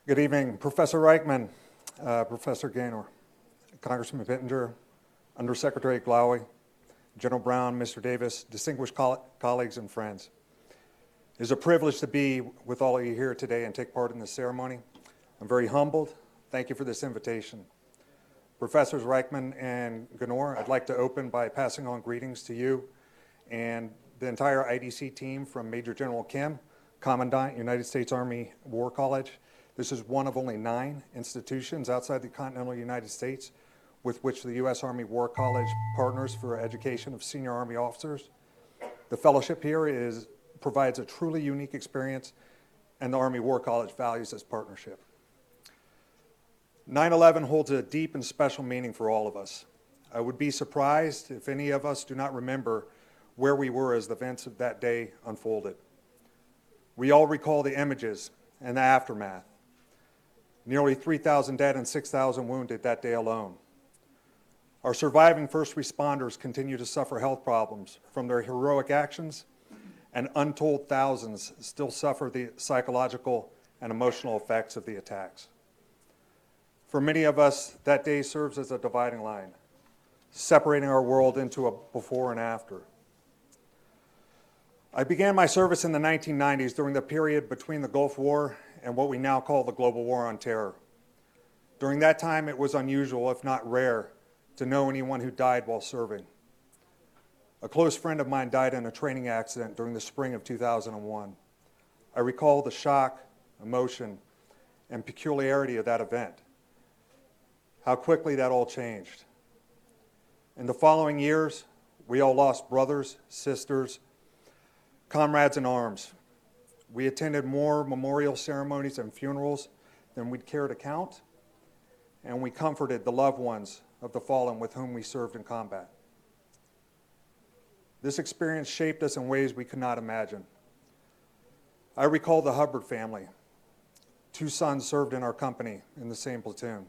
Good evening, Professor Reichman, Professor Gaynor, Congressman Pittenger, Undersecretary Glaoui, General Brown, Mr. Davis, distinguished colleagues and friends. It is a privilege to be with all of you here today and take part in this ceremony. I'm very humbled. Thank you for this invitation. Professors Reichman and Gaynor, I'd like to open by passing on greetings to you and the entire IDC team from Major General Kim, Commandant, United States Army War College. This is one of only 9 institutions outside the continental United States with which the U.S. Army War College partners for education of senior Army officers. The fellowship here provides a truly unique experience, and the Army War College values this partnership. 9/11 holds a deep and special meaning for all of us. I would be surprised if any of us do not remember where we were as the events of that day unfolded. We all recall the images and the aftermath. Nearly 3,000 dead and 6,000 wounded that day alone. Our surviving first responders continue to suffer health problems from their heroic actions, and untold thousands still suffer the psychological and emotional effects of the attacks. For many of us, that day serves as a dividing line, separating our world into a before and after. I began my service in the 1990s during the period between the Gulf War and what we now call the global war on terror. During that time, it was unusual, if not rare, to know anyone who died while serving. A close friend of mine died in a training accident during the spring of 2001. I recall the shock, emotion, and peculiarity of that event, how quickly that all changed. In the following years, we all lost brothers, sisters, comrades in arms. We attended more memorial ceremonies and funerals than we'd care to count, and we comforted the loved ones of the fallen with whom we served in combat. This experience shaped us in ways we could not imagine. I recall the Hubbard family. 2 sons served in our company in the same platoon.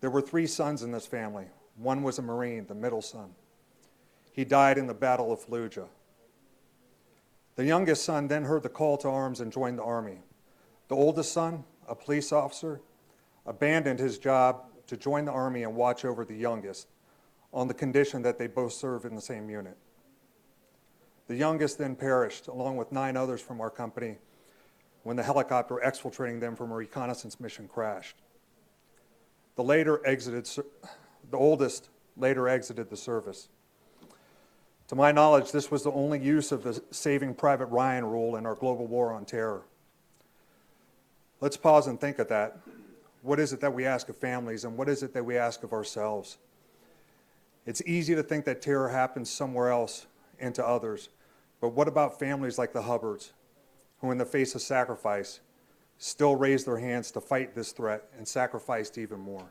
There were 3 sons in this family. One was a Marine, the middle son. He died in the Battle of Fallujah. The youngest son then heard the call to arms and joined the Army. The oldest son, a police officer, abandoned his job to join the Army and watch over the youngest on the condition that they both serve in the same unit. The youngest then perished, along with 9 others from our company, when the helicopter exfiltrating them from a reconnaissance mission crashed. The oldest later exited the service. To my knowledge, this was the only use of the Saving Private Ryan rule in our global war on terror. Let's pause and think of that. What is it that we ask of families, and what is it that we ask of ourselves? It's easy to think that terror happens somewhere else and to others, but what about families like the Hubbards, who in the face of sacrifice still raised their hands to fight this threat and sacrificed even more?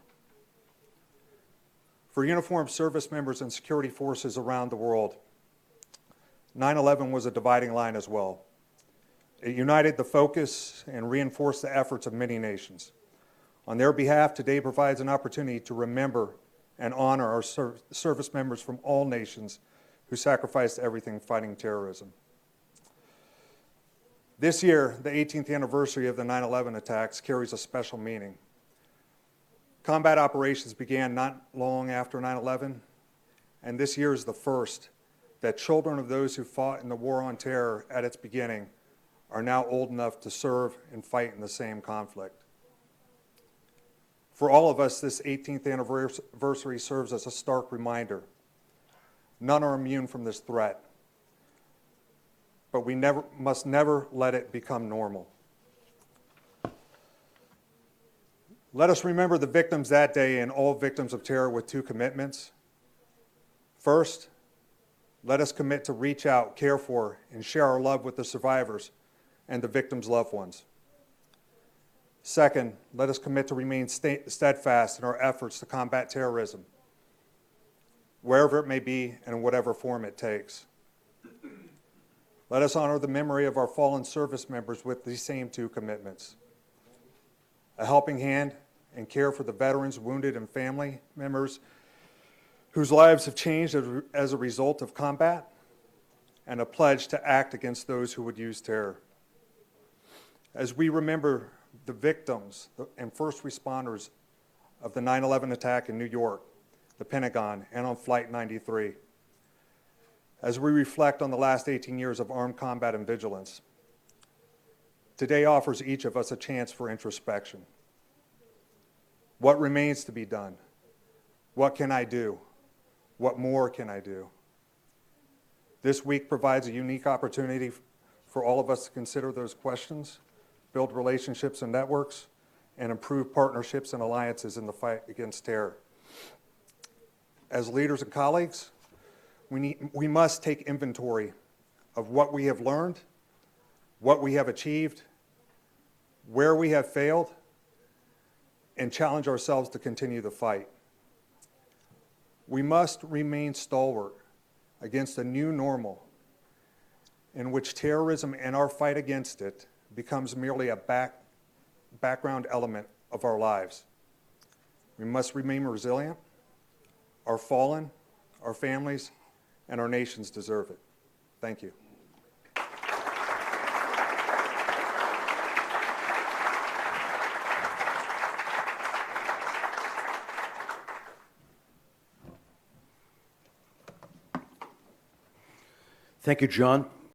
For uniformed service members and security forces around the world, 9/11 was a dividing line as well. It united the focus and reinforced the efforts of many nations. On their behalf, today provides an opportunity to remember and honor our service members from all nations who sacrificed everything fighting terrorism. This year, the 18th anniversary of the 9/11 attacks carries a special meaning. Combat operations began not long after 9/11, and this year is the first that children of those who fought in the war on terror at its beginning are now old enough to serve and fight in the same conflict. For all of us, this 18th anniversary serves as a stark reminder. None are immune from this threat, but we must never let it become normal. Let us remember the victims that day and all victims of terror with 2 commitments. First, let us commit to reach out, care for, and share our love with the survivors and the victims' loved ones. Second, let us commit to remain steadfast in our efforts to combat terrorism, wherever it may be and in whatever form it takes. Let us honor the memory of our fallen service members with these same 2 commitments: a helping hand and care for the veterans, wounded, and family members whose lives have changed as a result of combat, and a pledge to act against those who would use terror. As we remember the victims and first responders of the 9/11 attack in New York, the Pentagon, and on Flight 93. As we reflect on the last 18 years of armed combat and vigilance, today offers each of us a chance for introspection. What remains to be done? What can I do? What more can I do? This week provides a unique opportunity for all of us to consider those questions, build relationships and networks, and improve partnerships and alliances in the fight against terror. As leaders and colleagues, we must take inventory of what we have learned, what we have achieved, where we have failed, and challenge ourselves to continue the fight. We must remain stalwart against a new normal in which terrorism and our fight against it becomes merely a background element of our lives. We must remain resilient. Our fallen, our families, and our nations deserve it. Thank you. Thank you, John.